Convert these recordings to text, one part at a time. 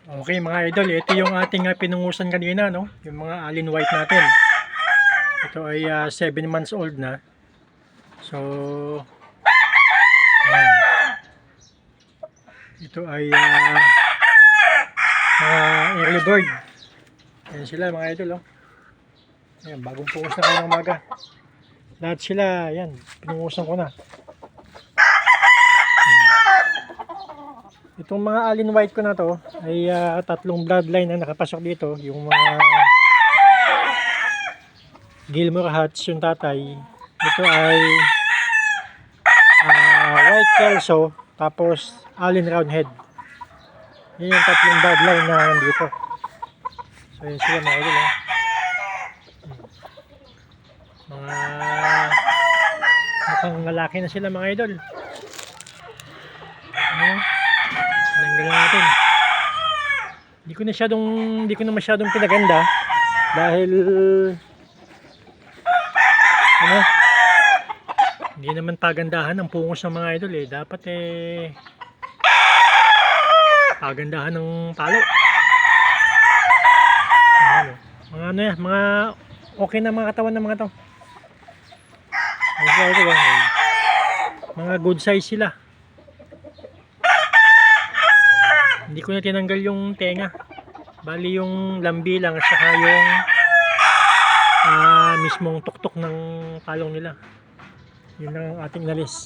Okay mga idol, ito yung ating pinungusan kanina, no? Yung mga Allen White natin. Ito ay 7 months old na. So, ayan. Ito ay mga early bird. Ayan sila mga idol, oh. Ayan, bagong pungus na kayo ng umaga. Lahat sila, ayan, pinungusan ko na. Itong mga Allen White ko na to ay tatlong bloodline na nakapasok dito. Yung mga Gilmore Hats yung tatay. Ito ay White Kelso, tapos Allen Roundhead. Yan yung tatlong bloodline na nandito. So yun sila mga idol, eh. Mga mukhang lalaki na sila mga idol. Ayan. Tinanggal natin. Hindi ko na masyadong pinaganda dahil hindi naman pagandahan ang pungos ng mga idol, eh. Dapat pagandahan ng palo. Ayan, mga yan, mga okay na mga katawan ng mga to. Ayan, ito, mga good size sila. Hindi ko na tinanggal yung tenga. Bali yung lambi lang at saka yung mismong tuktok ng palong nila. Yun lang ang ating nalis.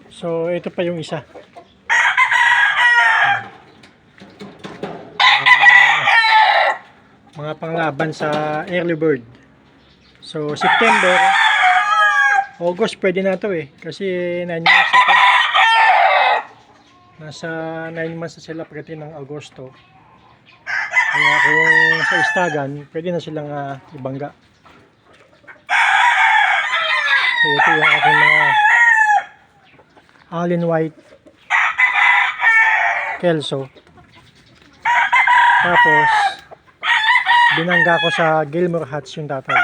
So ito pa yung isa. Mga panglaban sa early bird. So September, August pwede na to, eh. Kasi 9 months na to. Nasa 9 months na sila pagdating ng Agosto. Kaya kung sa istagan, pwede na silang ibangga. So ito yung ating mga Allen White Kelso. Tapos binangga ko sa Gilmore Hats yung tatay.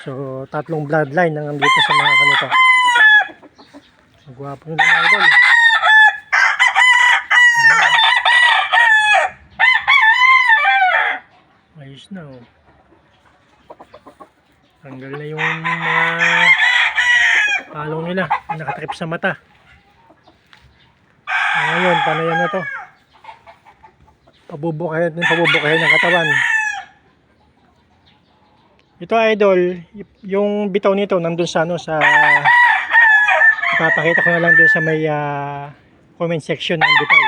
So tatlong bloodline na nandito sa mga kanito. Magwapo nila mga idol. Ayos na, oh. Tanggal na yung mga palong nila, nakatrip sa mata. Ngayon, panayan na to. Pabubukahin ng katawan. Ito idol, yung bitaw nito nandun sa ipapakita ko na lang dun sa may comment section ng bitaw.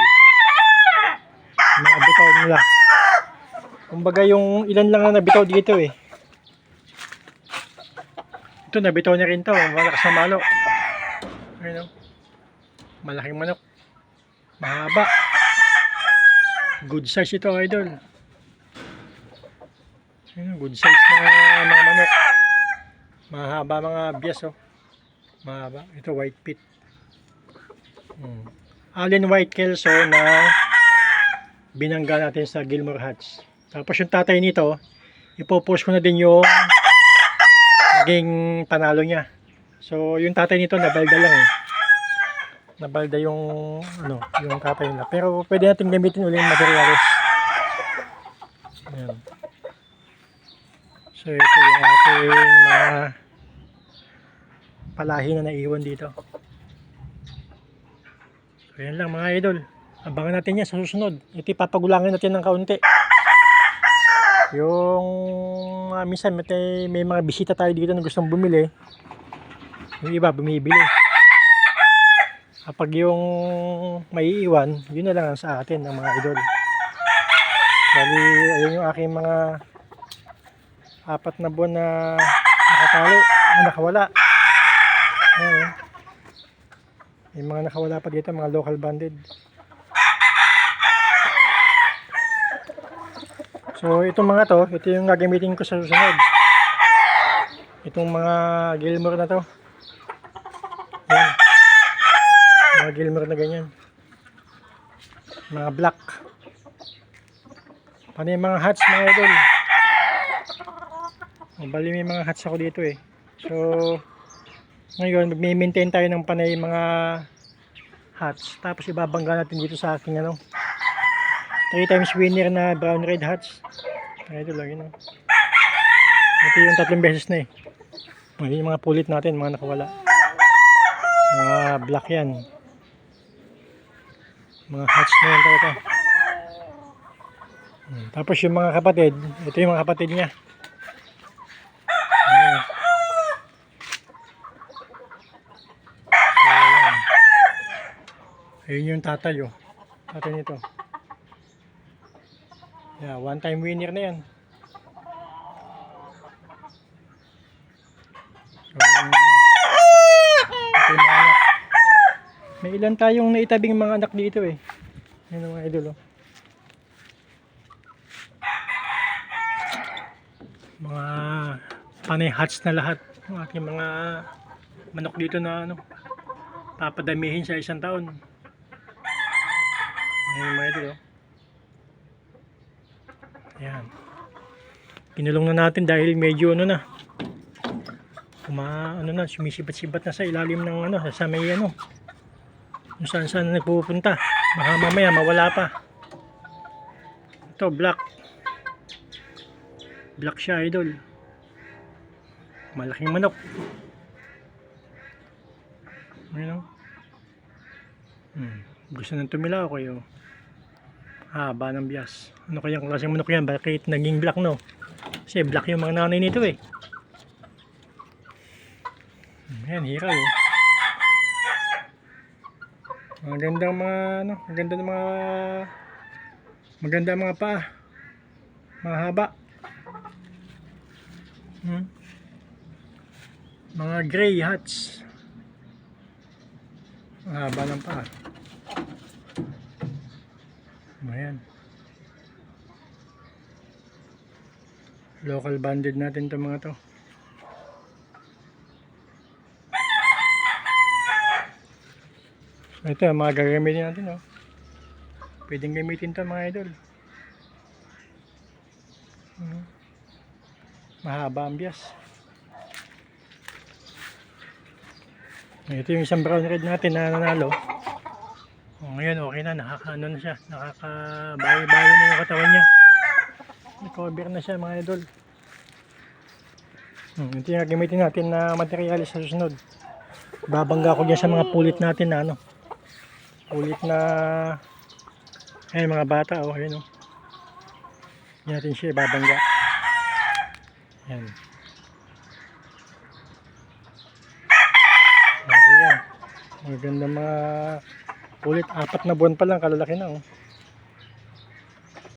Mga bitaw nila. Kumbaga yung ilan lang na nabitaw dito, eh. Ito nabitaw na rin to, malakas na malo. Ayun, oh. Malaking manok. Mahaba. Good size ito idol. Ayun, good size na mga manok. Mahaba mga bias, oh. Mahaba. Ito white pit. Allen White Kelso na binangga natin sa Gilmore Hats. Tapos yung tatay nito, ipopost ko na din yung naging panalo niya. So yung tatay nito nabalda lang, eh. Nabalda yung yung tatay nila. Pero pwede natin gamitin ulit yung materials. Ayan. So ito yung ating mga palahi na naiwan dito. So yan lang mga idol. Abangan natin yan sa susunod. Ito ipapagulangin natin ng kaunti. Yung minsan may mga bisita tayo dito na gustong bumili. Yung iba bumibili. Kapag yung maiiwan, yun na lang ang sa atin ng mga idol. Bali, ayun yung aking mga 4 na buwan na nakatali, nakawala. Ayan, may mga nakawala pa dito, mga local banded. So itong mga to, ito yung gagamitin ko sa susunod. Itong mga Gilmore na to. Ayan. Mga Gilmore na ganyan. Mga black. Paano yung mga hats mga idol? Bali may mga hats ako dito, eh. So ngayon, mag-maintain tayo ng panay mga hats. Tapos ibabangga natin dito sa aking ano, 3 times winner na brown red hats. Ito lang yun. Ito yung 3 beses na eh. Yung mga pulit natin, mga nakawala. Mga black yan. Mga hats na yan talaga. Tapos yung mga kapatid, ito yung mga kapatid niya. So, ayan. Ayun yung tatay oh. Tatay nito. Yeah, 1 time winner na yan. So, ito yung mga anak. May ilan tayong naitabing mga anak dito eh. Yan ang mga idol oh. Mga panay hats na lahat ng aking mga manok dito na ano, papadamihin sa 1 taon. Ayan mga idol oh. Ayan. Kinulong na natin dahil medyo ano na, ano na, sumisibat-sibat na sa ilalim ng ano, sa may ano, kung saan saan nagpupunta. Baka mamaya mawala pa. Ito black siya idol, malaking manok. Ayun, gusto nang tumilaw kayo. Haba ng bias. Ano kayang klaseng manok yan? Bakit naging black no? Kasi black yung mga nanay nito eh. Ayan, hiraw oh. Magandang mga ano, maganda mga paa. Mahaba. Mga gray hats. Mahaba ng paa. Ayan. Local banded natin itong mga to. Ito yung mga gagamitin natin oh. Pwedeng gamitin ito mga idol. Mahaba ang bias. Ito yung isang brown red natin na nanalo. Ngayon okay na, nakakaano na siya, nakakabawi-bawi na yung katawan niya. Recover na siya mga idol. Ito yung gagamitin natin na materialis sa susunod. Babangga ko dyan sa mga pulit natin na ano, pulit na mga bata oh, ayun oh. Yan natin siya babangga. Yan. Okay yan. Maganda mga pulit, 4 na buwan pa lang, kalalaki na oh.